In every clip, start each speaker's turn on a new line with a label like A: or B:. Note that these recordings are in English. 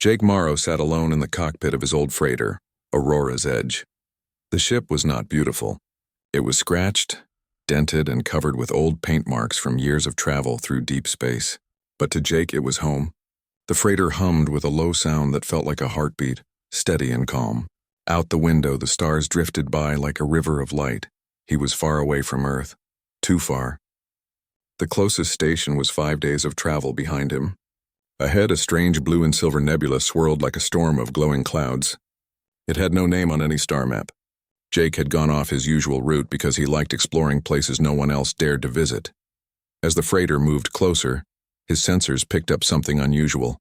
A: Jake Morrow sat alone in the cockpit of his old freighter, Aurora's Edge. The ship was not beautiful. It was scratched, dented, and covered with old paint marks from years of travel through deep space. But to Jake it was home. The freighter hummed with a low sound that felt like a heartbeat, steady and calm. Out the window the stars drifted by like a river of light. He was far away from Earth. Too far. The closest station was 5 days of travel behind him. Ahead, a strange blue and silver nebula swirled like a storm of glowing clouds. It had no name on any star map. Jake had gone off his usual route because he liked exploring places no one else dared to visit. As the freighter moved closer, his sensors picked up something unusual.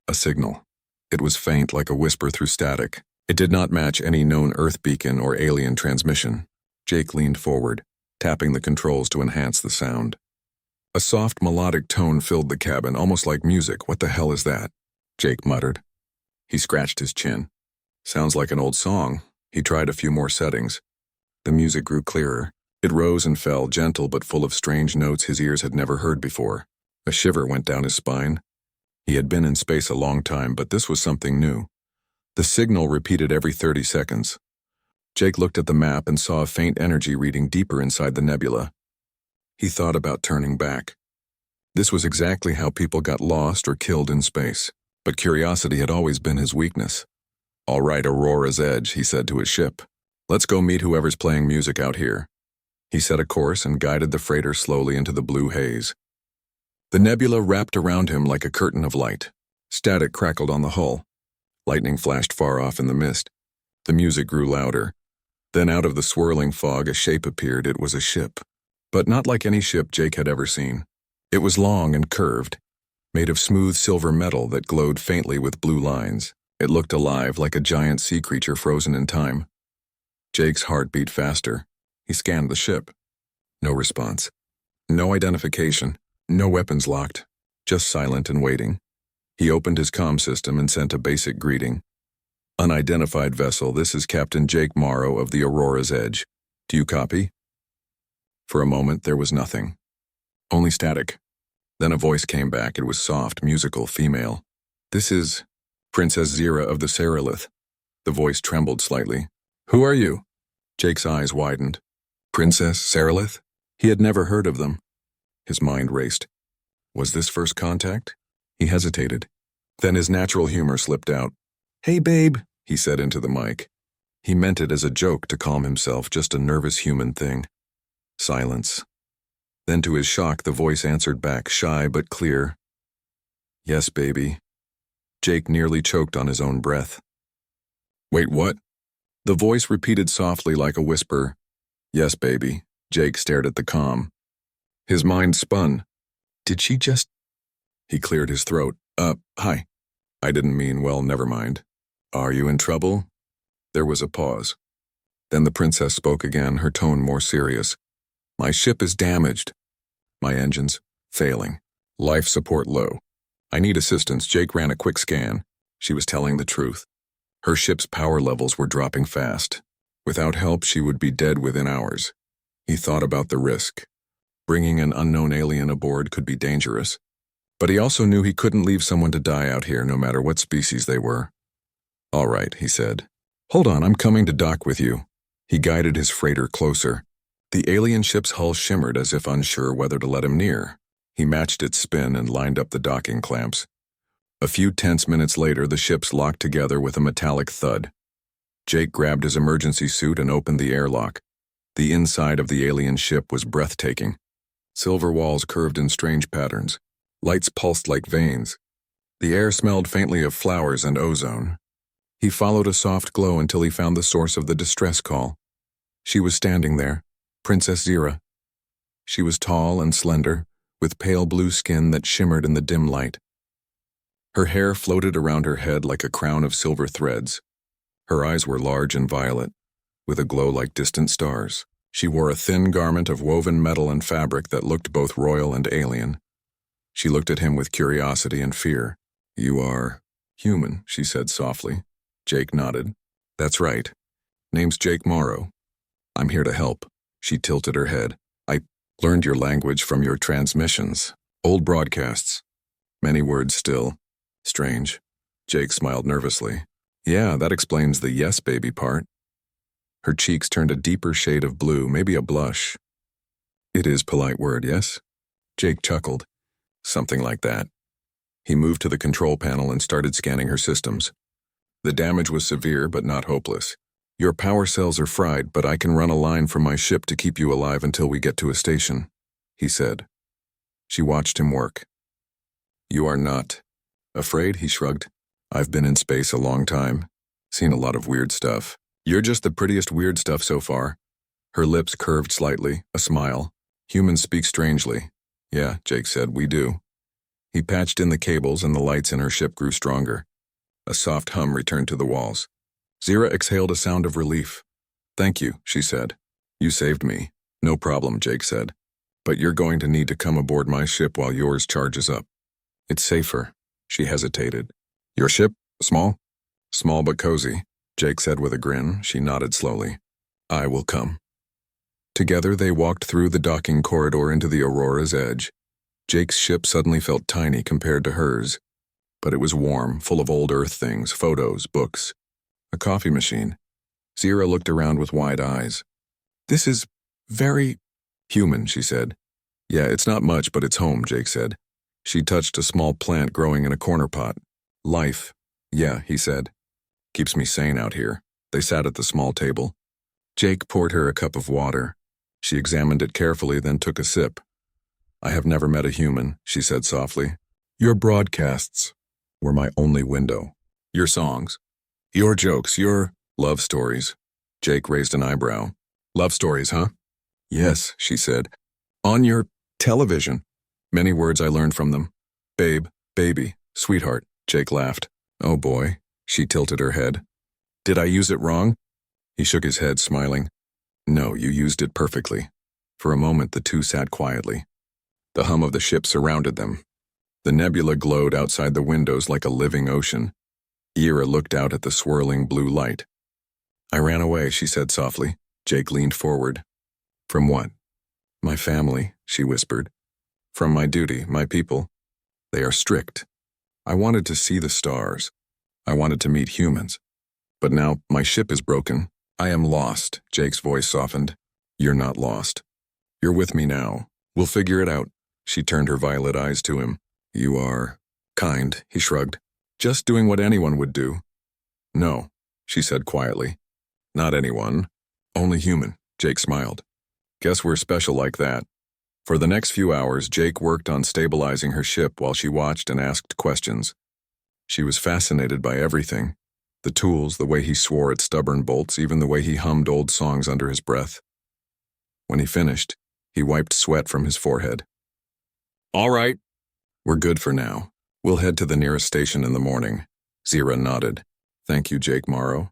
A: A signal. It was faint like a whisper through static. It did not match any known Earth beacon or alien transmission. Jake leaned forward, tapping the controls to enhance the sound. A soft melodic tone filled the cabin, almost like music. "What the hell is that?" Jake muttered. He scratched his chin. "Sounds like an old song." He tried a few more settings. The music grew clearer. It rose and fell, gentle but full of strange notes his ears had never heard before. A shiver went down his spine. He had been in space a long time, but this was something new. The signal repeated every 30 seconds. Jake looked at the map and saw a faint energy reading deeper inside the nebula. He thought about turning back. This was exactly how people got lost or killed in space, but curiosity had always been his weakness. "All right, Aurora's Edge," he said to his ship. "Let's go meet whoever's playing music out here." He set a course and guided the freighter slowly into the blue haze. The nebula wrapped around him like a curtain of light. Static crackled on the hull. Lightning flashed far off in the mist. The music grew louder. Then out of the swirling fog a shape appeared. It was a ship. But not like any ship Jake had ever seen. It was long and curved, made of smooth silver metal that glowed faintly with blue lines. It looked alive, like a giant sea creature frozen in time. Jake's heart beat faster. He scanned the ship. No response. No identification. No weapons locked. Just silent and waiting. He opened his comm system and sent a basic greeting. "Unidentified vessel, this is Captain Jake Morrow of the Aurora's Edge. Do you copy?" For a moment there was nothing. Only static. Then a voice came back. It was soft, musical, female. "This is Princess Zira of the Seralith." The voice trembled slightly. "Who are you?" Jake's eyes widened. Princess Seralith? He had never heard of them. His mind raced. Was this first contact? He hesitated. Then his natural humor slipped out. "Hey, babe," he said into the mic. He meant it as a joke to calm himself, just a nervous human thing. Silence. Then to his shock, the voice answered back, shy but clear. "Yes, baby." Jake nearly choked on his own breath. "Wait, what?" The voice repeated softly like a whisper. "Yes, baby." Jake stared at the comm. His mind spun. Did she just... He cleared his throat. Hi. I didn't mean, well, never mind. Are you in trouble?" There was a pause. Then the princess spoke again, her tone more serious. "My ship is damaged. My engines failing. Life support low. I need assistance." Jake ran a quick scan. She was telling the truth. Her ship's power levels were dropping fast. Without help, she would be dead within hours. He thought about the risk. Bringing an unknown alien aboard could be dangerous. But he also knew he couldn't leave someone to die out here, no matter what species they were. "All right," he said. "Hold on, I'm coming to dock with you." He guided his freighter closer. The alien ship's hull shimmered as if unsure whether to let him near. He matched its spin and lined up the docking clamps. A few tense minutes later, the ships locked together with a metallic thud. Jake grabbed his emergency suit and opened the airlock. The inside of the alien ship was breathtaking. Silver walls curved in strange patterns. Lights pulsed like veins. The air smelled faintly of flowers and ozone. He followed a soft glow until he found the source of the distress call. She was standing there, Princess Zira. She was tall and slender, with pale blue skin that shimmered in the dim light. Her hair floated around her head like a crown of silver threads. Her eyes were large and violet, with a glow like distant stars. She wore a thin garment of woven metal and fabric that looked both royal and alien. She looked at him with curiosity and fear. "You are human," she said softly. Jake nodded. "That's right. Name's Jake Morrow. I'm here to help." She tilted her head. "I learned your language from your transmissions. Old broadcasts. Many words still. Strange. Jake smiled nervously. Yeah, that explains the yes, baby part. Her cheeks turned a deeper shade of blue, maybe a blush. It is polite word, yes? Jake chuckled. Something like that. He moved to the control panel and started scanning her systems. The damage was severe, but not hopeless. Your power cells are fried, but I can run a line from my ship to keep you alive until we get to a station, he said. She watched him work. You are not afraid, he shrugged. I've been in space a long time, seen a lot of weird stuff. You're just the prettiest weird stuff so far. Her lips curved slightly, a smile. Humans speak strangely. Yeah, Jake said, we do. He patched in the cables and the lights in her ship grew stronger. A soft hum returned to the walls. Zira exhaled a sound of relief. Thank you, she said. You saved me. No problem, Jake said. But you're going to need to come aboard my ship while yours charges up. It's safer. She hesitated. Your ship? Small? Small but cozy, Jake said with a grin. She nodded slowly. I will come. Together they walked through the docking corridor into the Aurora's edge. Jake's ship suddenly felt tiny compared to hers. But it was warm, full of old Earth things, photos, books. A coffee machine. Zira looked around with wide eyes. This is very human, she said. Yeah, it's not much, but it's home, Jake said. She touched a small plant growing in a corner pot. Life. Yeah, he said. Keeps me sane out here. They sat at the small table. Jake poured her a cup of water. She examined it carefully, then took a sip. I have never met a human, she said softly. Your broadcasts were my only window. Your songs. Your jokes, your love stories. Jake raised an eyebrow. Love stories, huh? Yes, she said. On your television. Many words I learned from them. Babe, baby, sweetheart, Jake laughed. Oh boy, she tilted her head. Did I use it wrong? He shook his head, smiling. No, you used it perfectly. For a moment, the two sat quietly. The hum of the ship surrounded them. The nebula glowed outside the windows like a living ocean. Ira looked out at the swirling blue light. I ran away, she said softly. Jake leaned forward. From what? My family, she whispered. From my duty, my people. They are strict. I wanted to see the stars. I wanted to meet humans. But now my ship is broken. I am lost, Jake's voice softened. You're not lost. You're with me now. We'll figure it out. She turned her violet eyes to him. You are kind, he shrugged. Just doing what anyone would do. No, she said quietly. Not anyone. Only human, Jake smiled. Guess we're special like that. For the next few hours, Jake worked on stabilizing her ship while she watched and asked questions. She was fascinated by everything. The tools, the way he swore at stubborn bolts, even the way he hummed old songs under his breath. When he finished, he wiped sweat from his forehead. All right. We're good for now. We'll head to the nearest station in the morning. Zira nodded. Thank you, Jake Morrow.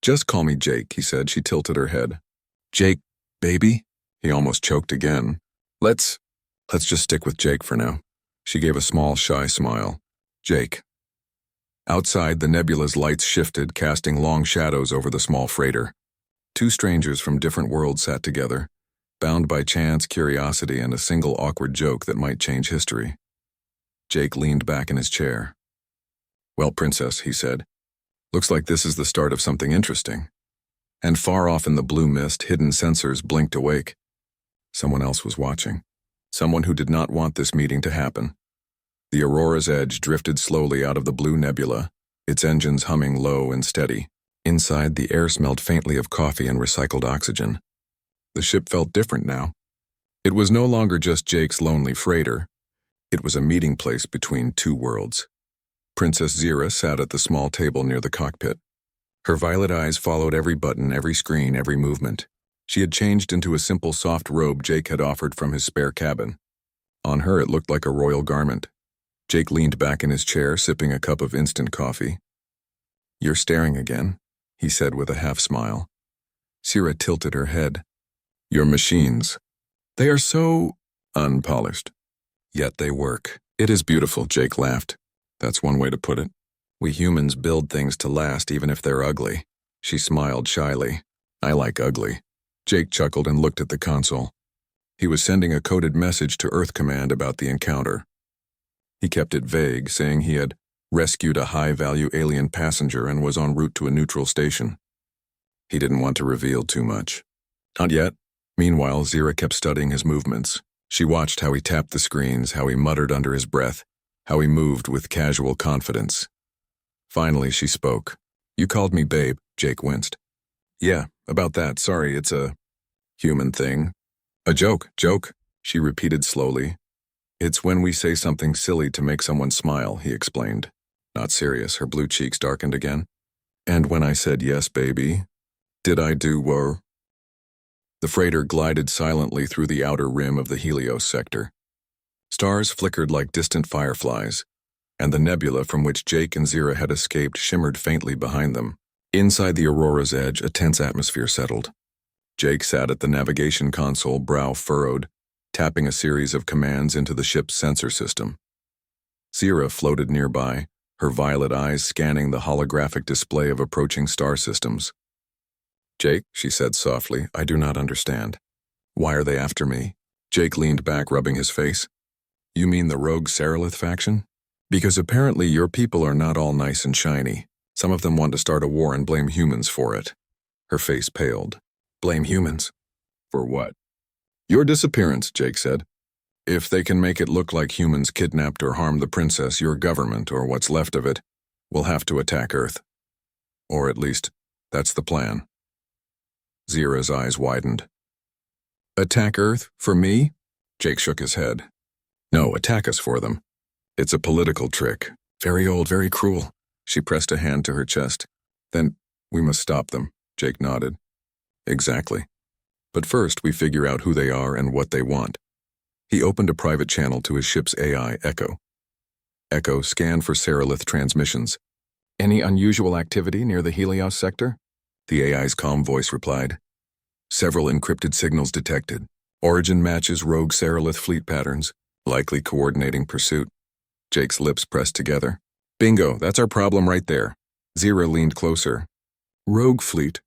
A: Just call me Jake, he said. She tilted her head. Jake, baby? He almost choked again. Let's just stick with Jake for now. She gave a small, shy smile. Jake. Outside, the nebula's lights shifted, casting long shadows over the small freighter. Two strangers from different worlds sat together, bound by chance, curiosity, and a single awkward joke that might change history. Jake leaned back in his chair. Well, Princess, he said, looks like this is the start of something interesting. And far off in the blue mist, hidden sensors blinked awake. Someone else was watching. Someone who did not want this meeting to happen. The Aurora's edge drifted slowly out of the blue nebula, its engines humming low and steady. Inside, the air smelled faintly of coffee and recycled oxygen. The ship felt different now. It was no longer just Jake's lonely freighter. It was a meeting place between two worlds. Princess Zira sat at the small table near the cockpit. Her violet eyes followed every button, every screen, every movement. She had changed into a simple soft robe Jake had offered from his spare cabin. On her, it looked like a royal garment. Jake leaned back in his chair, sipping a cup of instant coffee. You're staring again, he said with a half-smile. Zira tilted her head. Your machines. They are so unpolished. Yet they work. It is beautiful, Jake laughed. That's one way to put it. We humans build things to last even if they're ugly. She smiled shyly. I like ugly. Jake chuckled and looked at the console. He was sending a coded message to Earth Command about the encounter. He kept it vague, saying he had rescued a high-value alien passenger and was en route to a neutral station. He didn't want to reveal too much. Not yet. Meanwhile, Zira kept studying his movements. She watched how he tapped the screens, how he muttered under his breath, how he moved with casual confidence. Finally, she spoke. "You called me babe," Jake winced. "Yeah, about that. Sorry, it's a human thing." "A joke, she repeated slowly. "It's when we say something silly to make someone smile," he explained. Not serious, her blue cheeks darkened again. "And when I said yes, baby, did I do were?" The freighter glided silently through the outer rim of the Helios sector. Stars flickered like distant fireflies, and the nebula from which Jake and Zira had escaped shimmered faintly behind them. Inside the Aurora's edge, a tense atmosphere settled. Jake sat at the navigation console, brow furrowed, tapping a series of commands into the ship's sensor system. Zira floated nearby, her violet eyes scanning the holographic display of approaching star systems. "Jake," she said softly, "I do not understand. Why are they after me?" Jake leaned back, rubbing his face. "You mean the rogue Sarilith faction? Because apparently your people are not all nice and shiny. Some of them want to start a war and blame humans for it." Her face paled. "Blame humans? For what?" "Your disappearance," Jake said. "If they can make it look like humans kidnapped or harmed the princess, your government, or what's left of it, will have to attack Earth. Or at least, that's the plan." Zira's eyes widened. "Attack Earth? For me?" Jake shook his head. "No, attack us for them. It's a political trick. Very old, very cruel." She pressed a hand to her chest. "Then we must stop them," Jake nodded. "Exactly. But first we figure out who they are and what they want." He opened a private channel to his ship's AI, Echo. "Echo, scan for Sarilith transmissions." "Any unusual activity near the Helios sector?" The AI's calm voice replied. "Several encrypted signals detected. Origin matches rogue Sarilith fleet patterns, likely coordinating pursuit." Jake's lips pressed together. "Bingo, that's our problem right there." Zira leaned closer. "Rogue fleet?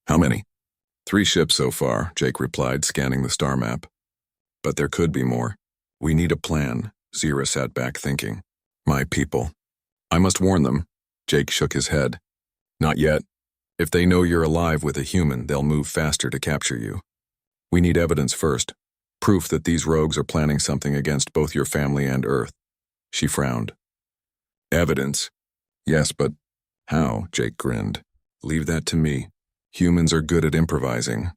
A: How many?" "3 ships so far," Jake replied, scanning the star map. "But there could be more. We need a plan." Zira sat back thinking. "My people. I must warn them." Jake shook his head. "Not yet. If they know you're alive with a human, they'll move faster to capture you. We need evidence first. Proof that these rogues are planning something against both your family and Earth." She frowned. "Evidence? Yes, but how?" Jake grinned. "Leave that to me. Humans are good at improvising."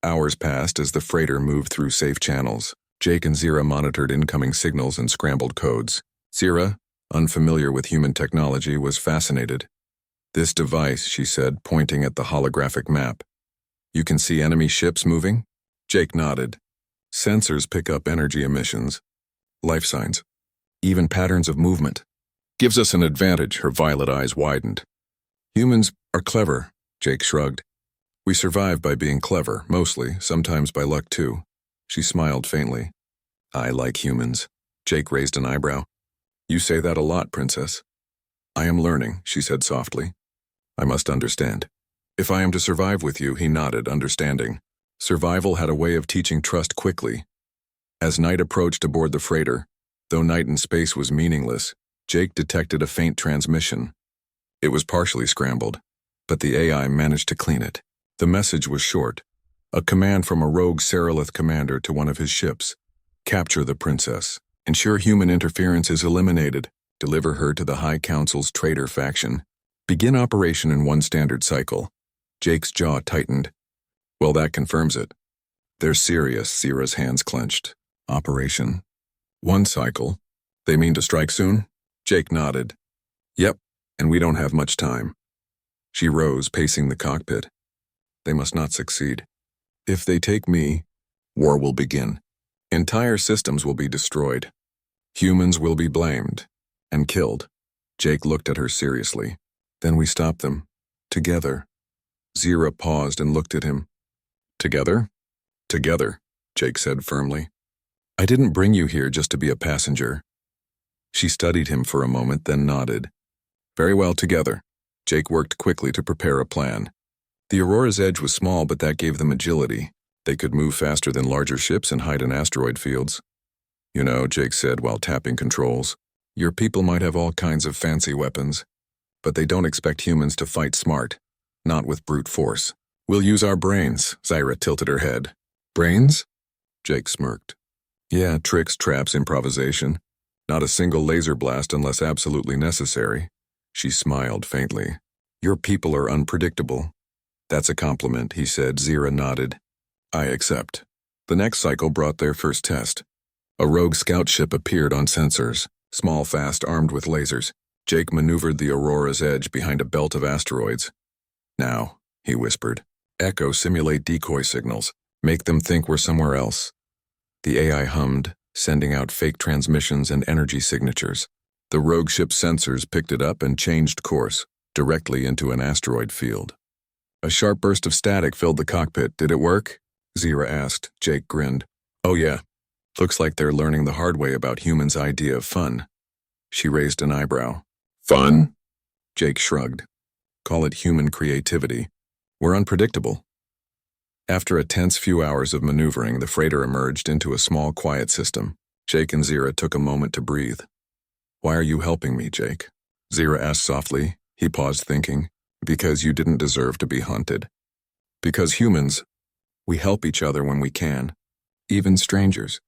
A: Hours passed as the freighter moved through safe channels. Jake and Zira monitored incoming signals and scrambled codes. Zira, unfamiliar with human technology, was fascinated. "This device," she said, pointing at the holographic map. "You can see enemy ships moving?" Jake nodded. "Sensors pick up energy emissions, life signs, even patterns of movement. Gives us an advantage." Her violet eyes widened. "Humans are clever," Jake shrugged. "We survive by being clever, mostly, sometimes by luck too." She smiled faintly. "I like humans." Jake raised an eyebrow. "You say that a lot, Princess." "I am learning," she said softly. "I must understand. If I am to survive with you," he nodded, understanding. Survival had a way of teaching trust quickly. As night approached aboard the freighter, though night in space was meaningless, Jake detected a faint transmission. It was partially scrambled, but the AI managed to clean it. The message was short. A command from a rogue Sarilith commander to one of his ships. "Capture the princess. Ensure human interference is eliminated. Deliver her to the High Council's traitor faction. Begin operation in 1 standard cycle." Jake's jaw tightened. "Well, that confirms it." "They're serious," Zira's hands clenched. "Operation 1 cycle? They mean to strike soon?" Jake nodded. "Yep, and we don't have much time." She rose, pacing the cockpit. "They must not succeed. If they take me, war will begin. Entire systems will be destroyed. Humans will be blamed and killed." Jake looked at her seriously. "Then we stop them. Together." Zira paused and looked at him. "Together?" "Together," Jake said firmly. "I didn't bring you here just to be a passenger." She studied him for a moment, then nodded. "Very well, together." Jake worked quickly to prepare a plan. The Aurora's edge was small, but that gave them agility. They could move faster than larger ships and hide in asteroid fields. "You know," Jake said while tapping controls, Your people might have all kinds of fancy weapons, but they don't expect humans to fight smart, not with brute force. We'll use our brains, Zyra tilted her head. Brains? Jake smirked. Yeah, tricks, traps, improvisation. Not a single laser blast unless absolutely necessary. She smiled faintly. Your people are unpredictable. That's a compliment, he said. Zyra nodded. I accept. The next cycle brought their first test. A rogue scout ship appeared on sensors, small, fast, armed with lasers. Jake maneuvered the Aurora's edge behind a belt of asteroids. Now, he whispered, Echo simulate decoy signals. Make them think we're somewhere else. The AI hummed, sending out fake transmissions and energy signatures. The rogue ship's sensors picked it up and changed course, directly into an asteroid field. A sharp burst of static filled the cockpit. Did it work? Zyra asked. Jake grinned. Oh yeah. Looks like they're learning the hard way about humans' idea of fun. She raised an eyebrow. Fun? Jake shrugged. Call it human creativity. We're unpredictable. After a tense few hours of maneuvering, the freighter emerged into a small, quiet system. Jake and Zyra took a moment to breathe. Why are you helping me, Jake? Zyra asked softly. He paused, thinking. Because you didn't deserve to be hunted. Because humans, we help each other when we can. Even strangers.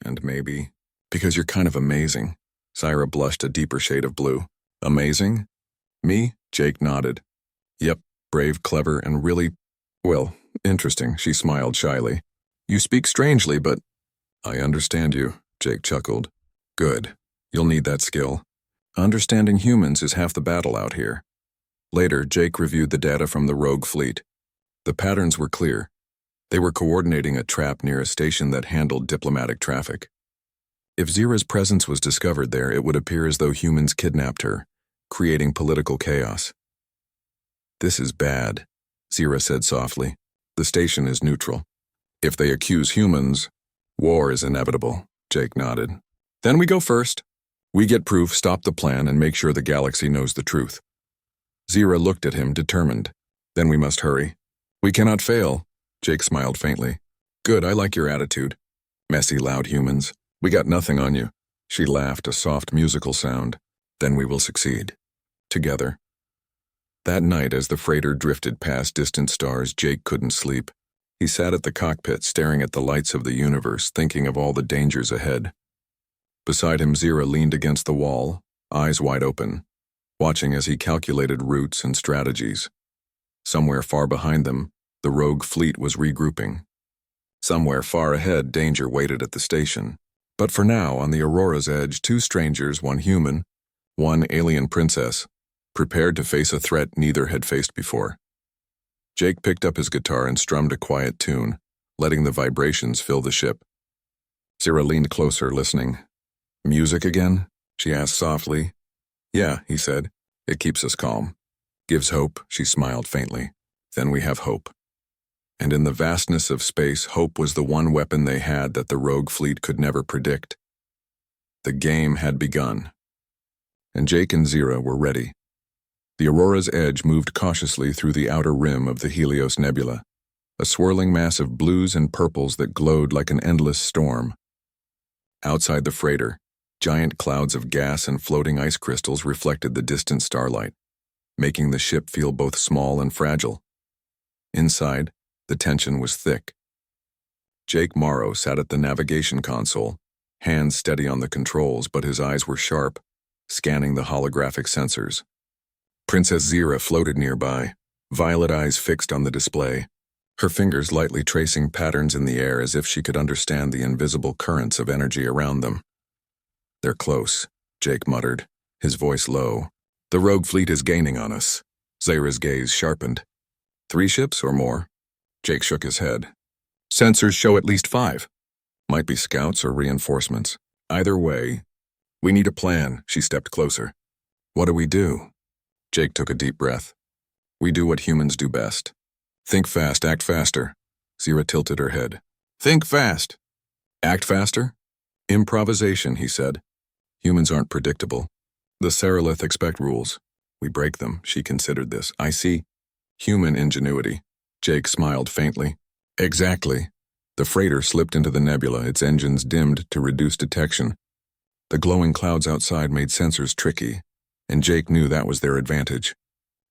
A: And maybe, because you're kind of amazing. Zyra blushed a deeper shade of blue. Amazing? Me? Jake nodded. Yep, brave, clever, and really, well, interesting, she smiled shyly. You speak strangely, but I understand you, Jake chuckled. Good. You'll need that skill. Understanding humans is half the battle out here. Later, Jake reviewed the data from the rogue fleet. The patterns were clear. They were coordinating a trap near a station that handled diplomatic traffic. If Zyra's presence was discovered there, it would appear as though humans kidnapped her, creating political chaos. This is bad, Zyra said softly. The station is neutral. If they accuse humans, war is inevitable, Jake nodded. Then we go first. We get proof, stop the plan, and make sure the galaxy knows the truth. Zyra looked at him, determined. Then we must hurry. We cannot fail, Jake smiled faintly. Good, I like your attitude. Messy, loud humans. We got nothing on you. She laughed, a soft musical sound. Then we will succeed. Together. That night, as the freighter drifted past distant stars, Jake couldn't sleep. He sat at the cockpit, staring at the lights of the universe, thinking of all the dangers ahead. Beside him, Zyra leaned against the wall, eyes wide open, watching as he calculated routes and strategies. Somewhere far behind them, the rogue fleet was regrouping. Somewhere far ahead, danger waited at the station. But for now, on the Aurora's edge, two strangers, one human, one alien princess, prepared to face a threat neither had faced before. Jake picked up his guitar and strummed a quiet tune, letting the vibrations fill the ship. Zyra leaned closer, listening. Music again? She asked softly. Yeah, he said. It keeps us calm. Gives hope, she smiled faintly. Then we have hope. And in the vastness of space, hope was the one weapon they had that the rogue fleet could never predict. The game had begun. And Jake and Zyra were ready. The Aurora's edge moved cautiously through the outer rim of the Helios Nebula, a swirling mass of blues and purples that glowed like an endless storm. Outside the freighter, giant clouds of gas and floating ice crystals reflected the distant starlight, making the ship feel both small and fragile. Inside, the tension was thick. Jake Morrow sat at the navigation console, hands steady on the controls, but his eyes were sharp, scanning the holographic sensors. Princess Zyra floated nearby, violet eyes fixed on the display, her fingers lightly tracing patterns in the air as if she could understand the invisible currents of energy around them. They're close, Jake muttered, his voice low. The rogue fleet is gaining on us. Zyra's gaze sharpened. 3 ships or more? Jake shook his head. Sensors show at least 5. Might be scouts or reinforcements. Either way, we need a plan. She stepped closer. What do we do? Jake took a deep breath. We do what humans do best. Think fast, act faster. Zyra tilted her head. Think fast. Act faster? Improvisation, he said. Humans aren't predictable. The Seralith expect rules. We break them, she considered this. I see. Human ingenuity. Jake smiled faintly. Exactly. The freighter slipped into the nebula, its engines dimmed to reduce detection. The glowing clouds outside made sensors tricky, and Jake knew that was their advantage.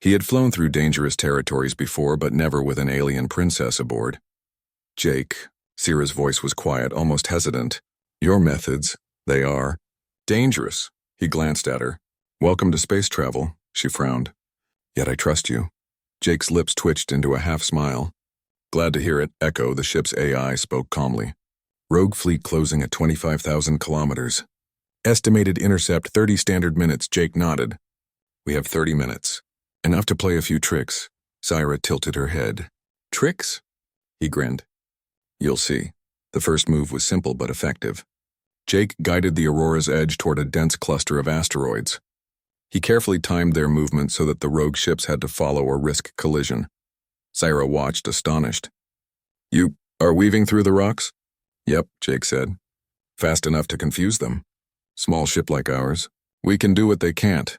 A: He had flown through dangerous territories before, but never with an alien princess aboard. Jake, Sierra's voice was quiet, almost hesitant. Your methods, they are dangerous. He glanced at her. Welcome to space travel, she frowned. Yet I trust you. Jake's lips twitched into a half smile. Glad to hear it, Echo, the ship's AI, spoke calmly. Rogue fleet closing at 25,000 kilometers. Estimated intercept 30 standard minutes, Jake nodded. We have 30 minutes. Enough to play a few tricks. Sierra tilted her head. Tricks? He grinned. You'll see. The first move was simple but effective. Jake guided the Aurora's edge toward a dense cluster of asteroids. He carefully timed their movement so that the rogue ships had to follow or risk collision. Sierra watched, astonished. You are weaving through the rocks? Yep, Jake said. Fast enough to confuse them. Small ship like ours. We can do what they can't.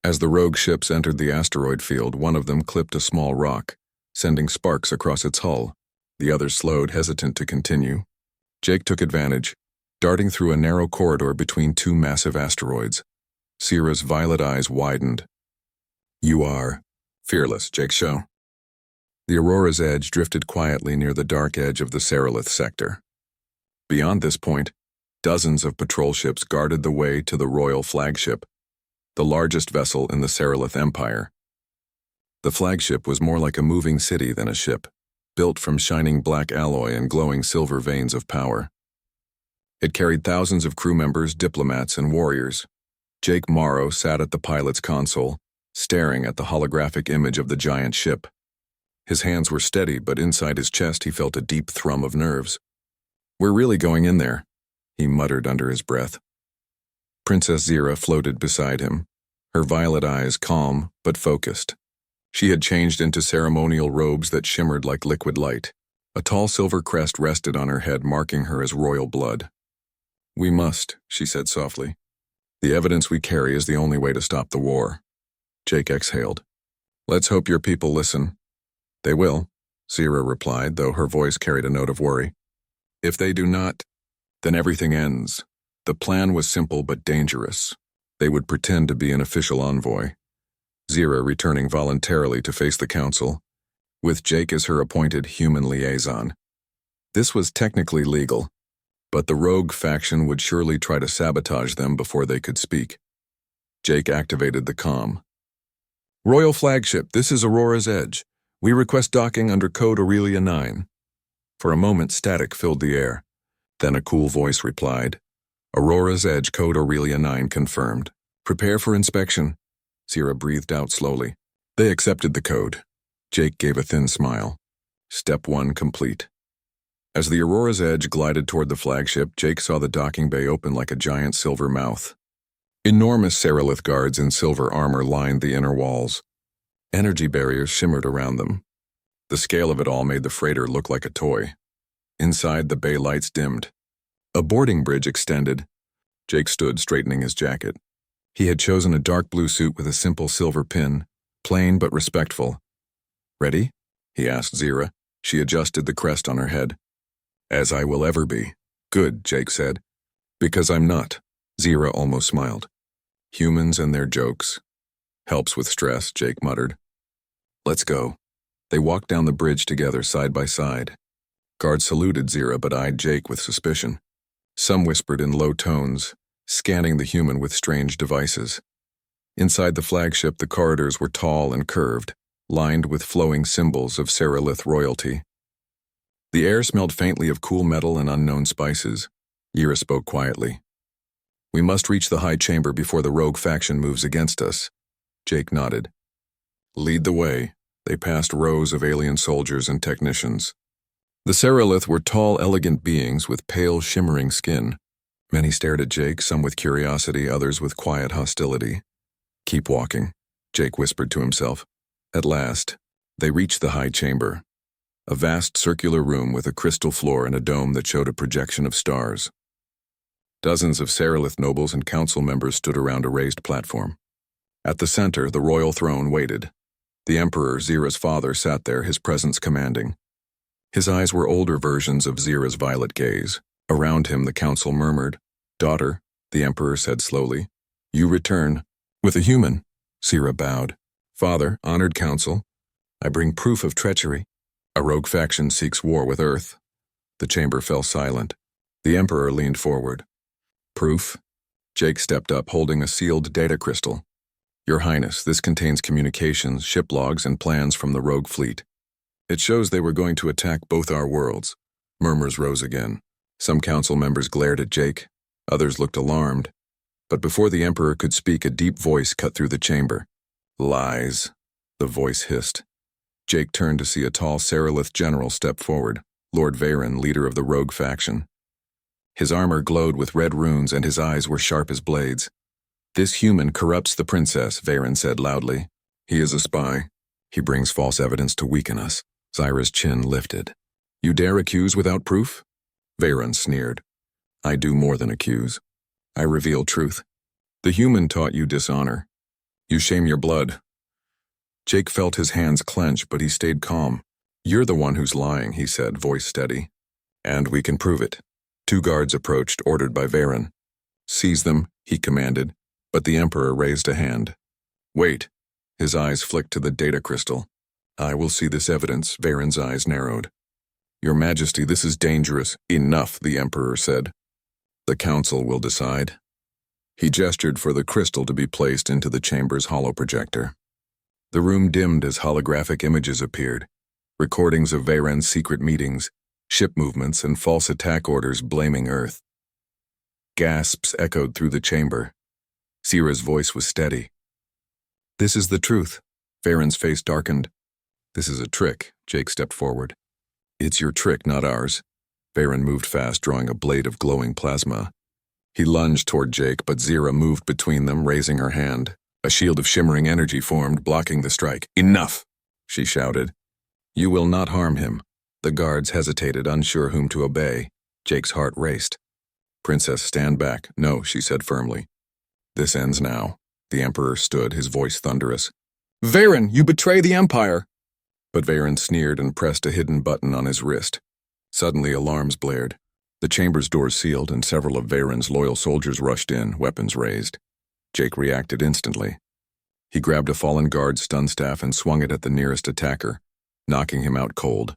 A: As the rogue ships entered the asteroid field, one of them clipped a small rock, sending sparks across its hull. The other slowed, hesitant to continue. Jake took advantage, darting through a narrow corridor between two massive asteroids. Sierra's violet eyes widened. You are fearless, Jake show. The Aurora's edge drifted quietly near the dark edge of the Seraph sector. Beyond this point, dozens of patrol ships guarded the way to the Royal Flagship, the largest vessel in the Seraph Empire. The flagship was more like a moving city than a ship, built from shining black alloy and glowing silver veins of power. It carried thousands of crew members, diplomats, and warriors. Jake Morrow sat at the pilot's console, staring at the holographic image of the giant ship. His hands were steady, but inside his chest he felt a deep thrum of nerves. We're really going in there, he muttered under his breath. Princess Zira floated beside him, her violet eyes calm but focused. She had changed into ceremonial robes that shimmered like liquid light. A tall silver crest rested on her head, marking her as royal blood. We must, she said softly. The evidence we carry is the only way to stop the war. Jake exhaled. Let's hope your people listen. They will, Zira replied, though her voice carried a note of worry. If they do not, then everything ends. The plan was simple but dangerous. They would pretend to be an official envoy. Zira returning voluntarily to face the council, with Jake as her appointed human liaison. This was technically legal, but the rogue faction would surely try to sabotage them before they could speak. Jake activated the comm. Royal Flagship, this is Aurora's Edge. We request docking under code Aurelia 9. For a moment, static filled the air. Then a cool voice replied. Aurora's Edge, code Aurelia 9 confirmed. Prepare for inspection. Zira breathed out slowly. They accepted the code. Jake gave a thin smile. Step 1 complete. As the Aurora's Edge glided toward the flagship, Jake saw the docking bay open like a giant silver mouth. Enormous Seraph guards in silver armor lined the inner walls. Energy barriers shimmered around them. The scale of it all made the freighter look like a toy. Inside, the bay lights dimmed. A boarding bridge extended. Jake stood, straightening his jacket. He had chosen a dark blue suit with a simple silver pin, plain but respectful. Ready? He asked Zira. She adjusted the crest on her head. As I will ever be. Good, Jake said. Because I'm not. Zira almost smiled. Humans and their jokes. Helps with stress, Jake muttered. Let's go. They walked down the bridge together, side by side. Guards saluted Zira but eyed Jake with suspicion. Some whispered in low tones, scanning the human with strange devices. Inside the flagship, the corridors were tall and curved, lined with flowing symbols of Seraph royalty. The air smelled faintly of cool metal and unknown spices. Yira spoke quietly. We must reach the high chamber before the rogue faction moves against us. Jake nodded. Lead the way. They passed rows of alien soldiers and technicians. The Seraph were tall, elegant beings with pale, shimmering skin. Many stared at Jake, some with curiosity, others with quiet hostility. Keep walking, Jake whispered to himself. At last, they reached the high chamber, a vast circular room with a crystal floor and a dome that showed a projection of stars. Dozens of Seraph nobles and council members stood around a raised platform. At the center, the royal throne waited. The Emperor, Zira's father, sat there, his presence commanding. His eyes were older versions of Zira's violet gaze. Around him, the council murmured, Daughter, the Emperor said slowly. You return. With a human. Sira bowed. Father, honored council, I bring proof of treachery. A rogue faction seeks war with Earth. The chamber fell silent. The Emperor leaned forward. Proof? Jake stepped up, holding a sealed data crystal. Your Highness, this contains communications, ship logs, and plans from the rogue fleet. It shows they were going to attack both our worlds. Murmurs rose again. Some council members glared at Jake. Others looked alarmed. But before the Emperor could speak, a deep voice cut through the chamber. Lies, the voice hissed. Jake turned to see a tall Seralith general step forward, Lord Veyron, leader of the rogue faction. His armor glowed with red runes and his eyes were sharp as blades. This human corrupts the princess, Veyron said loudly. He is a spy. He brings false evidence to weaken us. Zyra's chin lifted. You dare accuse without proof? Veyron sneered. I do more than accuse. I reveal truth. The human taught you dishonor. You shame your blood. Jake felt his hands clench, but he stayed calm. You're the one who's lying, he said, voice steady. And we can prove it. 2 guards approached, ordered by Veyron. Seize them, he commanded, but the Emperor raised a hand. Wait. His eyes flicked to the data crystal. I will see this evidence, Veyron's eyes narrowed. Your Majesty, this is dangerous. Enough, the Emperor said. The council will decide. He gestured for the crystal to be placed into the chamber's holoprojector. The room dimmed as holographic images appeared, recordings of Veyron's secret meetings, ship movements, and false attack orders blaming Earth. Gasps echoed through the chamber. Sira's voice was steady. This is the truth. Veyron's face darkened. This is a trick, Jake stepped forward. It's your trick, not ours. Veyron moved fast, drawing a blade of glowing plasma. He lunged toward Jake, but Zira moved between them, raising her hand. A shield of shimmering energy formed, blocking the strike. Enough, she shouted. You will not harm him. The guards hesitated, unsure whom to obey. Jake's heart raced. Princess, stand back. No, she said firmly. This ends now. The Emperor stood, his voice thunderous. Veyron, you betray the Empire! But Veyron sneered and pressed a hidden button on his wrist. Suddenly alarms blared. The chamber's doors sealed and several of Veyron's loyal soldiers rushed in, weapons raised. Jake reacted instantly. He grabbed a fallen guard's stun staff and swung it at the nearest attacker, knocking him out cold.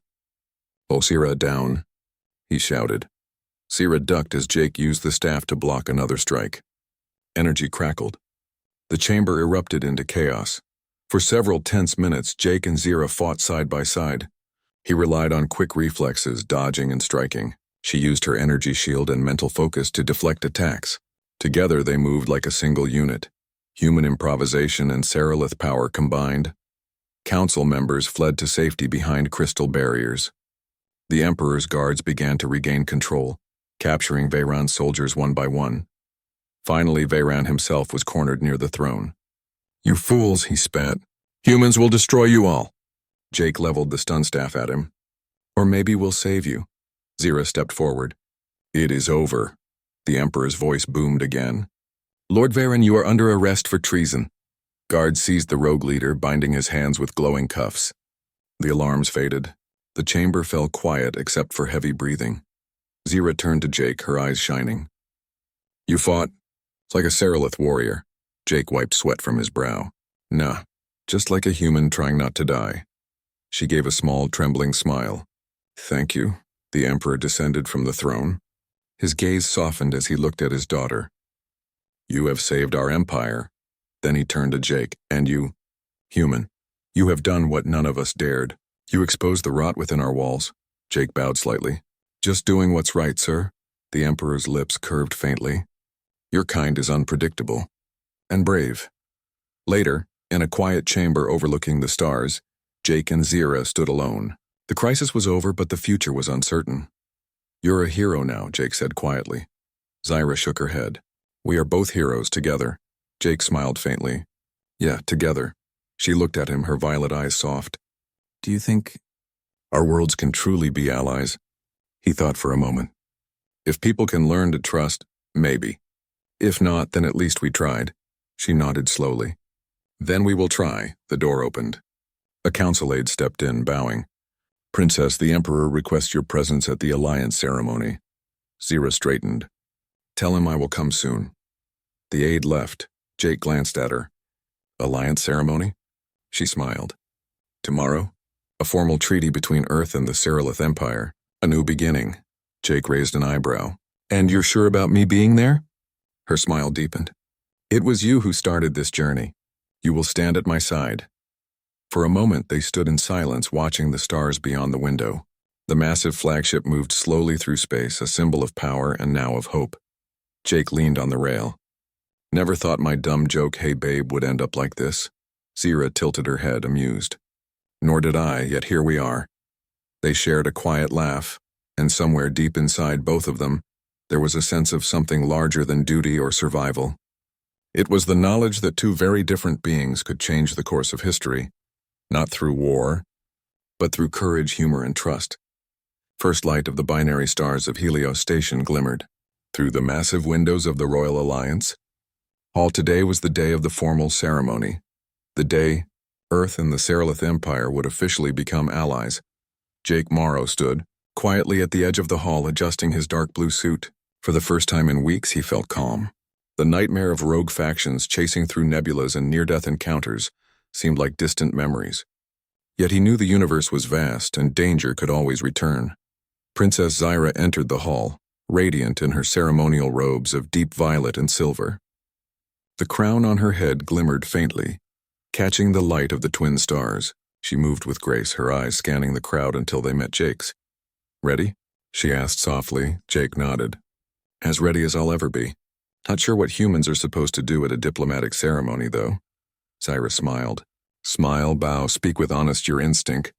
A: Sira down, he shouted. Sira ducked as Jake used the staff to block another strike. Energy crackled. The chamber erupted into chaos. For several tense minutes, Jake and Zira fought side by side. He relied on quick reflexes, dodging and striking. She used her energy shield and mental focus to deflect attacks. Together they moved like a single unit. Human improvisation and Seralith power combined. Council members fled to safety behind crystal barriers. The Emperor's guards began to regain control, capturing Veyron's soldiers one by one. Finally, Veyron himself was cornered near the throne. You fools, he spat. Humans will destroy you all. Jake leveled the stun staff at him. Or maybe we'll save you. Zira stepped forward. It is over. The Emperor's voice boomed again. Lord Veyron, you are under arrest for treason. Guards seized the rogue leader, binding his hands with glowing cuffs. The alarms faded. The chamber fell quiet except for heavy breathing. Zira turned to Jake, her eyes shining. You fought like a Seralith warrior. Jake wiped sweat from his brow. Nah, just like a human trying not to die. She gave a small, trembling smile. Thank you. The Emperor descended from the throne. His gaze softened as he looked at his daughter. You have saved our empire. Then he turned to Jake. And you, human, you have done what none of us dared. You exposed the rot within our walls. Jake bowed slightly. Just doing what's right, sir. The Emperor's lips curved faintly. Your kind is unpredictable. And brave. Later, in a quiet chamber overlooking the stars, Jake and Zira stood alone. The crisis was over, but the future was uncertain. You're a hero now, Jake said quietly. Zyra shook her head. We are both heroes together. Jake smiled faintly. Yeah, together. She looked at him, her violet eyes soft. Do you think our worlds can truly be allies? He thought for a moment. If people can learn to trust, maybe. If not, then at least we tried. She nodded slowly. Then we will try. The door opened. A council aide stepped in, bowing. Princess, the Emperor requests your presence at the alliance ceremony. Zira straightened. Tell him I will come soon. The aide left. Jake glanced at her. Alliance ceremony? She smiled. Tomorrow? A formal treaty between Earth and the Cyrillith Empire. A new beginning. Jake raised an eyebrow. And you're sure about me being there? Her smile deepened. It was you who started this journey. You will stand at my side. For a moment, they stood in silence, watching the stars beyond the window. The massive flagship moved slowly through space, a symbol of power and now of hope. Jake leaned on the rail. Never thought my dumb joke, "Hey babe," would end up like this. Zira tilted her head, amused. Nor did I, yet here we are. They shared a quiet laugh, and somewhere deep inside both of them, there was a sense of something larger than duty or survival. It was the knowledge that two very different beings could change the course of history, not through war, but through courage, humor, and trust. First light of the binary stars of Helios Station glimmered through the massive windows of the Royal Alliance. All today was the day of the formal ceremony, the day Earth and the Cyrillith Empire would officially become allies. Jake Morrow stood quietly at the edge of the hall, adjusting his dark blue suit. For the first time in weeks, he felt calm. The nightmare of rogue factions chasing through nebulas and near-death encounters seemed like distant memories. Yet he knew the universe was vast and danger could always return. Princess Zyra entered the hall, radiant in her ceremonial robes of deep violet and silver. The crown on her head glimmered faintly, catching the light of the twin stars. She moved with grace, her eyes scanning the crowd until they met Jake's. "Ready?" she asked softly. Jake nodded. "As ready as I'll ever be. Not sure what humans are supposed to do at a diplomatic ceremony, though." Zyra smiled. "Smile, bow, speak with honest your instinct.